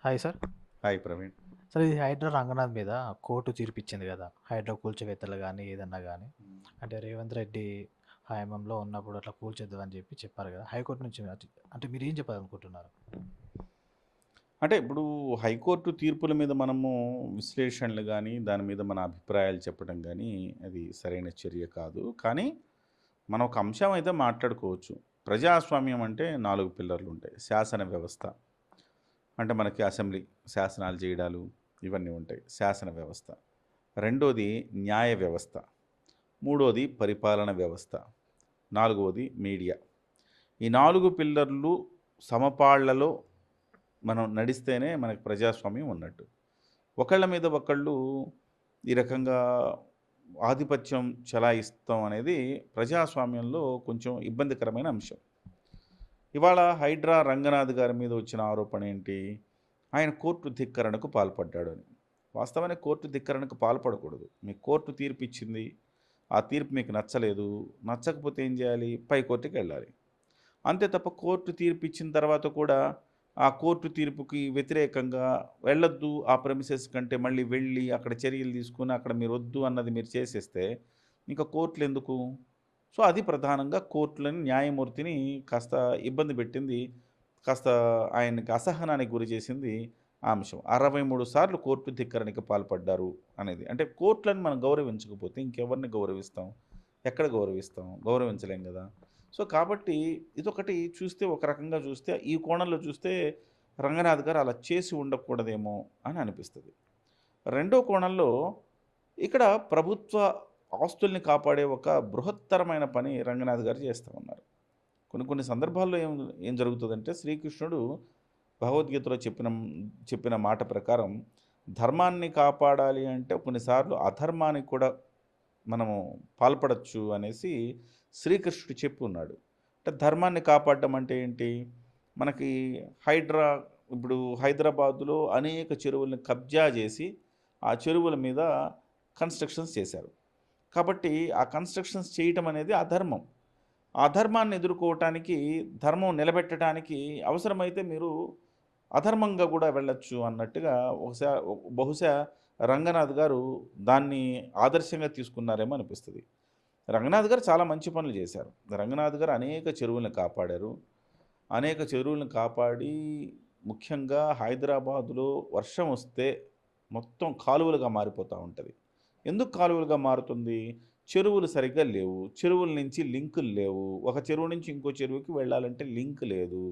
Hi sir. Hi Praveen. Sir ఇది హైడ్రా రంగనాథ్ మీద court తీర్పిచ్చింది గదా! హైడ్రా కూల్చివేతలు గానీ, ఏదన్నా గానీ. అంటే రేవంత్ రెడ్డి హయాంలో ఉన్నప్పుడు అట్లా కూల్చొద్దని చెప్పారు గదా! హైకోర్టు నుంచి అంటే మీరేం చెప్పాలనుకుంటున్నారు? అంటే ఇప్పుడు హైకోర్టు తీర్పుల మీద మనము విశ్లేషణలు గానీ, దాని మీద మన అభిప్రాయాలు చెప్పడం గానీ, అది సరైన చర్య కాదు. కానీ మనం ఒక అంశం అయితే మాట్లాడుకోవచ్చు. ప్రజాస్వామ్యం అంటే 4 పిల్లర్లుంటాయి. శాసన వ్యవస్థ అంటే మనకి అసెంబ్లీ శాసనాలు చేయడాలు ఇవన్నీ ఉంటాయి. శాసన వ్యవస్థ. రెండోది న్యాయ వ్యవస్థ. మూడోది పరిపాలన వ్యవస్థ. నాలుగవది మీడియా. ఈ 4 పిల్లర్లు సమపాళ్లలో మనం నడిస్తేనే మనకు ప్రజాస్వామ్యం ఉన్నట్టు. ఒకళ్ళ మీద ఒకళ్ళు ఈ రకంగా ఆధిపత్యం చెలాయిస్తాం అనేది ప్రజాస్వామ్యంలో కొంచెం ఇబ్బందికరమైన అంశం. ఇవాళ హైడ్రా రంగనాథ్ గారి మీద వచ్చిన ఆరోపణ ఏంటి? ఆయన కోర్టు ధిక్కరణకు పాల్పడ్డాడు అని. వాస్తవానికి కోర్టు ధిక్కరణకు పాల్పడకూడదు. మీకు కోర్టు తీర్పు ఇచ్చింది. ఆ తీర్పు మీకు నచ్చలేదు. నచ్చకపోతే ఏం చేయాలి? పై కోర్టుకి వెళ్ళాలి. అంతే తప్ప కోర్టు తీర్పు ఇచ్చిన తర్వాత కూడా ఆ కోర్టు తీర్పుకి వ్యతిరేకంగా వెళ్ళొద్దు, ఆ ప్రెమిసెస్ కంటే మళ్ళీ వెళ్ళి అక్కడ చర్యలు తీసుకొని అక్కడ మీరు వద్దు అన్నది మీరు చేసేస్తే ఇంకా కోర్టులు ఎందుకు? సో అది ప్రధానంగా కోర్టులని న్యాయమూర్తిని కాస్త ఇబ్బంది పెట్టింది. కాస్త ఆయనకి అసహనానికి గురి చేసింది ఆ అంశం. 63 సార్లు కోర్టు ధిక్కరణకి పాల్పడ్డారు అనేది. అంటే కోర్టులను మనం గౌరవించకపోతే ఇంకెవరిని గౌరవిస్తాం? ఎక్కడ గౌరవిస్తాం? గౌరవించలేం కదా! సో కాబట్టి ఇదొకటి చూస్తే ఒక రకంగా చూస్తే ఈ కోణంలో చూస్తే రంగనాథ్ గారు అలా చేసి ఉండకూడదేమో అని అనిపిస్తుంది. రెండో కోణంలో ఇక్కడ ప్రభుత్వ ఆస్తుల్ని కాపాడే ఒక బృహత్తరమైన పని రంగనాథ్ గారు చేస్తూ ఉన్నారు. కొన్ని కొన్ని సందర్భాల్లో ఏం ఏం జరుగుతుందంటే శ్రీకృష్ణుడు భగవద్గీతలో చెప్పిన మాట ప్రకారం ధర్మాన్ని కాపాడాలి అంటే కొన్నిసార్లు అధర్మానికి కూడా మనము పాల్పడచ్చు అనేసి శ్రీకృష్ణుడు చెప్పి ఉన్నాడు. అంటే ధర్మాన్ని కాపాడడం అంటే ఏంటి? మనకి హైడ్రా ఇప్పుడు హైదరాబాదులో అనేక చెరువుల్ని కబ్జా చేసి ఆ చెరువుల మీద కన్స్ట్రక్షన్స్ చేశారు. కాబట్టి ఆ కన్స్ట్రక్షన్స్ చేయటం అనేది అధర్మం. ఆ అధర్మాన్ని ఎదుర్కోవటానికి, ధర్మం నిలబెట్టడానికి అవసరమైతే మీరు అధర్మంగా కూడా వెళ్ళొచ్చు అన్నట్టుగా బహుశా రంగనాథ్ గారు దాన్ని ఆదర్శంగా తీసుకున్నారేమో అనిపిస్తుంది. రంగనాథ్ గారు చాలా మంచి పనులు చేశారు. రంగనాథ్ గారు అనేక చెరువులను కాపాడారు. అనేక చెరువులను కాపాడి ముఖ్యంగా హైదరాబాదులో వర్షం వస్తే మొత్తం కాలువలుగా మారిపోతూ ఉంటుంది. ఎందుకు కాలువలుగా మారుతుంది? చెరువులు సరిగ్గా లేవు. చెరువుల నుంచి లింకులు లేవు. ఒక చెరువు నుంచి ఇంకో చెరువుకి వెళ్ళాలంటే లింక్ లేదు.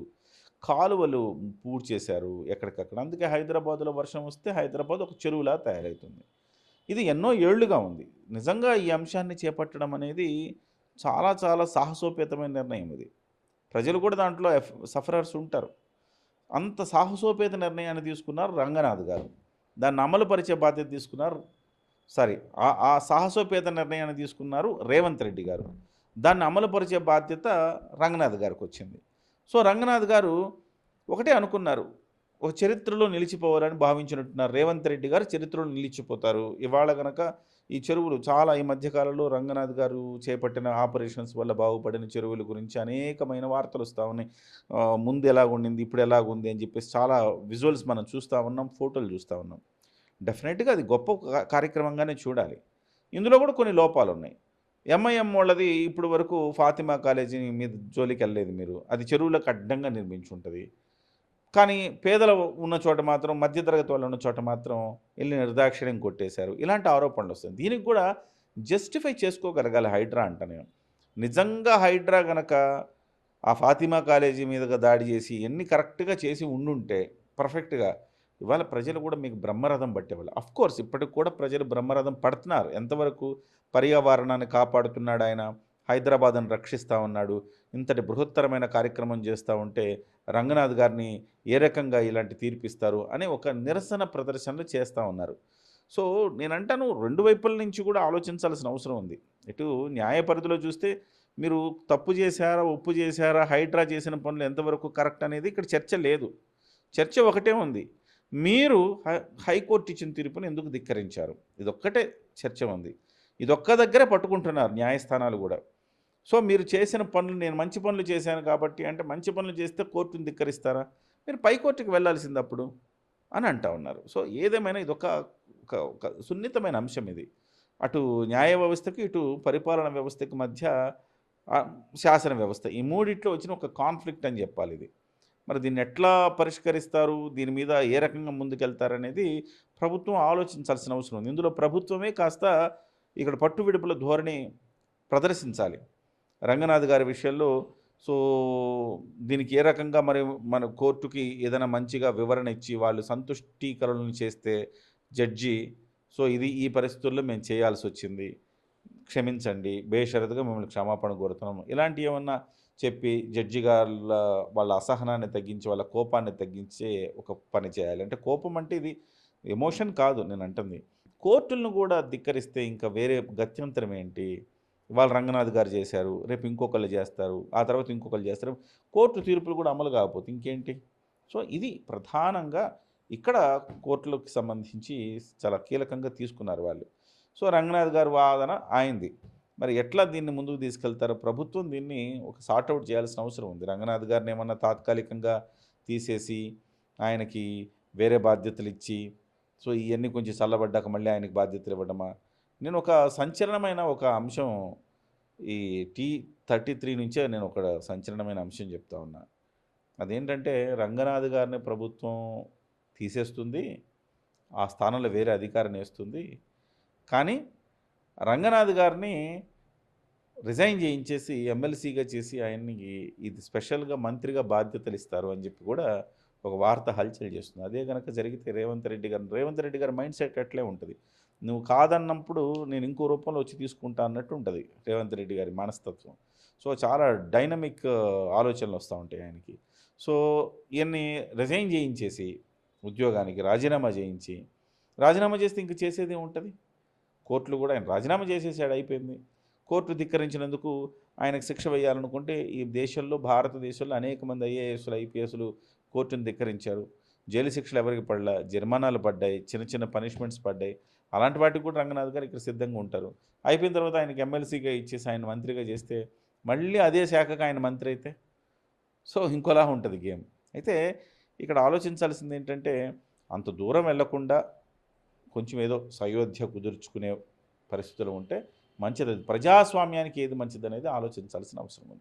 కాలువలు పూడ్చేశారు ఎక్కడికక్కడ. అందుకే హైదరాబాద్‌లో వర్షం వస్తే హైదరాబాద్ ఒక చెరువులా తయారవుతుంది. ఇది ఎన్నో ఏళ్లుగా ఉంది. నిజంగా ఈ అంశాన్ని చేపట్టడం అనేది చాలా చాలా సాహసోపేతమైన నిర్ణయం ఇది. ప్రజలు కూడా దాంట్లో సఫరర్స్ ఉంటారు. అంత సాహసోపేత నిర్ణయాన్ని తీసుకున్నారు రంగనాథ్ గారు. దాన్ని అమలు పరిచే బాధ్యత తీసుకున్నారు. సారీ, ఆ సాహసోపేత నిర్ణయాన్ని తీసుకున్నారు రేవంత్ రెడ్డి గారు. దాన్ని అమలు పరిచే బాధ్యత రంగనాథ్ గారికొచ్చింది. సో రంగనాథ్ గారు ఒకటే అనుకున్నారు. ఒక చరిత్రలో నిలిచిపోవాలని భావించినట్టున్నారు. రేవంత్ రెడ్డి గారు చరిత్రలో నిలిచిపోతారు. ఇవాళ గనక ఈ చెరువులు చాలా ఈ మధ్య కాలంలో రంగనాథ్ గారు చేపట్టిన ఆపరేషన్స్ వల్ల బాగుపడిన చెరువుల గురించి అనేకమైన వార్తలు వస్తూ ఉన్నాయి. ముందు ఎలాగుండింది, ఇప్పుడు ఎలాగుంది అని చెప్పేసి చాలా విజువల్స్ మనం చూస్తూ ఉన్నాం, ఫోటోలు చూస్తూ ఉన్నాం. డెఫినెట్‌గా అది గొప్ప కార్యక్రమంగానే చూడాలి. ఇందులో కూడా కొన్ని లోపాలున్నాయి. ఎంఐఎం వాళ్ళది ఇప్పుడు వరకు ఫాతిమా కాలేజీ మీద జోలికెళ్ళలేదు మీరు. అది చెరువులకు అడ్డంగా నిర్మించుంటది. కానీ పేదలు ఉన్న చోట మాత్రం, మధ్య తరగతి వాళ్ళు ఉన్న చోట మాత్రం ఎళ్లి నిర్దాక్షిణ్యం కొట్టేశారు. ఇలాంటి ఆరోపణలొస్తాయి. దీనికి కూడా జస్టిఫై చేసుకోగలగాలి హైడ్రా అంట నేను. నిజంగా హైడ్రా గనక ఆ ఫాతిమా కాలేజీ మీదగా దాడి చేసి ఎన్ని కరెక్ట్‌గా చేసి ఉండుంటే పర్ఫెక్ట్‌గా ఇవాళ ప్రజలు కూడా మీకు బ్రహ్మరథం పట్టేవాళ్ళు. అఫ్‌కోర్స్ ఇప్పటికి కూడా ప్రజలు బ్రహ్మరథం పడుతున్నారు. ఎంతవరకు పర్యావరణాన్ని కాపాడుతున్నాడు ఆయన, హైదరాబాద్‌ని రక్షిస్తా ఉన్నాడు. ఇంతటి బృహత్తరమైన కార్యక్రమం చేస్తా ఉంటే రంగనాథ్ గారిని ఏ రకంగా ఇలాంటి తీర్పిస్తారు అని ఒక నిరసన ప్రదర్శనలు చేస్తూ ఉన్నారు. సో నేనంటాను 2 వైపుల నుంచి కూడా ఆలోచించాల్సిన అవసరం ఉంది. ఇటు న్యాయ పరిధిలో చూస్తే మీరు తప్పు చేశారా, ఒప్పు చేశారా, హైడ్రా చేసిన పనులు ఎంతవరకు కరెక్ట్ అనేది ఇక్కడ చర్చ లేదు. చర్చ ఒకటే ఉంది. మీరు హైకోర్టు ఇచ్చిన తీర్పుని ఎందుకు ధిక్కరించారు? ఇదొక్కటే చర్చ ఉంది. ఇదొక్క దగ్గరే పట్టుకుంటున్నారు న్యాయస్థానాలు గూడా. సో మీరు చేసిన పనులు నేను మంచి పనులు చేశాను కాబట్టి అంటే మంచి పనులు చేస్తే కోర్టుని ధిక్కరిస్తారా? మీరు పై కోర్టుకి వెళ్ళాల్సిందప్పుడు. అని అంటా ఉన్నారు. సో, ఏదేమైనా ఇదొక ఒక ఒక సున్నితమైన అంశం ఇది. అటు న్యాయ వ్యవస్థకి, ఇటు పరిపాలన వ్యవస్థకి మధ్య ఆహ్, శాసన వ్యవస్థ. ఈ మూడిట్లో వచ్చిన ఒక కాన్‌ఫ్లిక్ట్ అని జెప్పాలిది. మరి దీన్ని ఎట్లా పరిష్కరిస్తారు? దీని మీద ఏ రకంగా ముందుకెళ్తారనేది ప్రభుత్వం ఆలోచించాల్సిన అవసరం ఉంది. ఇందులో ప్రభుత్వమే కాస్త ఇక్కడ పట్టు విడుపుల ధోరణి ప్రదర్శించాలి. రంగనాథ్ గారి విషయంలో సో, దీనికి ఏ రకంగా మరి మన కోర్టుకి ఏదైనా మంచిగా వివరణ ఇచ్చి వాళ్ళు సంతుష్టీకరణలు చేస్తే జడ్జి సో, ఇది ఈ పరిస్థితుల్లో మేము చేయాల్సొచ్చింది. క్షమించండి. బేషరతుగా మిమ్మల్ని క్షమాపణ కోరుతున్నాము. ఇలాంటివి ఏమన్నా చెప్పి జడ్జి గార్ల వాళ్ళ అసహనాన్ని తగ్గించి, వాళ్ళ కోపాన్ని తగ్గించే ఒక పని చేయాలి. అంటే కోపం అంటే ఇది ఎమోషన్ కాదు నేనంటుంది. కోర్టులను గూడా ధిక్కరిస్తే ఇంకా వేరే గత్యంతరం ఏంటి? ఇవాళ రంగనాథ్ గారు చేశారు. రేపు ఇంకొకళ్ళు చేస్తారు. ఆ తర్వాత ఇంకొకళ్ళు చేస్తారు. కోర్టు తీర్పులు కూడా అమలు కాకపోతే ఇంకేంటి? సో, ఇది ప్రధానంగా ఇక్కడ కోర్టులకు సంబంధించి చాలా కీలకంగా తీసుకున్నారు వాళ్ళు. సో, రంగనాథ్ గారి వాదన ఆయనది. మరి ఎట్లా దీన్ని ముందుకు తీసుకెళ్తారో ప్రభుత్వం దీన్ని ఒక సార్ట్ ఔట్ చేయాల్సిన అవసరం ఉంది. రంగనాథ్ గారిని ఏమన్నా తాత్కాలికంగా తీసేసి, ఆయనకి వేరే బాధ్యతలిచ్చి, సో, ఇయన్నీ కొంచెం చల్లబడ్డాక మళ్ళీ ఆయనకి బాధ్యతలు ఇవ్వడమా? నేను ఒక సంచలనమైన ఒక అంశం ఈ T33 నుంచే నేను ఒక సంచలనమైన అంశం చెప్తా ఉన్నా. అదేంటంటే రంగనాథ్ గారిని ప్రభుత్వం తీసేస్తుంది. ఆ స్థానంలో వేరే అధికారిని ఏస్తుంది. కానీ రంగనాథ్ గారిని రిజైన్ చేయించేసి ఎమ్మెల్సీగా చేసి ఆయన్ని ఇది స్పెషల్‌గా మంత్రిగా బాధ్యతలు ఇస్తారు అని చెప్పి కూడా ఒక వార్త హల్చల్ చేస్తుంది. అదే గనక జరిగితే రేవంత్ రెడ్డి గారి మైండ్ సెట్ అట్లే ఉంటది. నువ్వు కాదన్నప్పుడు నేను ఇంకో రూపంలో వచ్చి తీసుకుంటా అన్నట్టు ఉంటది రేవంత్ రెడ్డి గారి మనస్తత్వం. సో, చాలా డైనమిక్ ఆలోచనలు వస్తా ఉంటాయి ఆయనకి. సో, ఈయన్ని రిజైన్ చేయించేసి ఉద్యోగానికి రాజీనామా చేయించి, రాజీనామా చేస్తే ఇంక చేసేదేముంటది? కోర్టులు కూడా ఆయన రాజీనామా చేసేసాడు అయిపోయింది. కోర్టు ధిక్కరించినందుకు ఆయనకు శిక్ష వేయాలనుకుంటే ఈ దేశంలో భారతదేశంలో అనేక మంది ఐఏఎస్‌లు, ఐపీఎస్‌లు కోర్టుని ధిక్కరించారు. జైలు శిక్షలు ఎవరికి పడలా. జరిమానాలు పడ్డాయి. చిన్న చిన్న పనిష్మెంట్స్ పడ్డాయి. అలాంటి వాటికి కూడా రంగనాథ్ గారు ఇక్కడ సిద్ధంగా ఉంటారు. అయిపోయిన తర్వాత ఆయనకి ఎమ్మెల్సీగా ఇచ్చేసి ఆయన మంత్రిగా చేస్తే మళ్ళీ అదే శాఖకు ఆయన మంత్రి అయితే సో, ఇంకోలా ఉంటది గేమ్. అయితే ఇక్కడ ఆలోచించాల్సిందేంటంటే అంత దూరం వెళ్ళకుండా కొంచెం ఏదో సయోధ్య కుదుర్చుకునే పరిస్థితులు ఉంటే మంచిదది. ప్రజాస్వామ్యానికి ఏది మంచిదనేది ఆలోచించాల్సిన అవసరం ఉంది.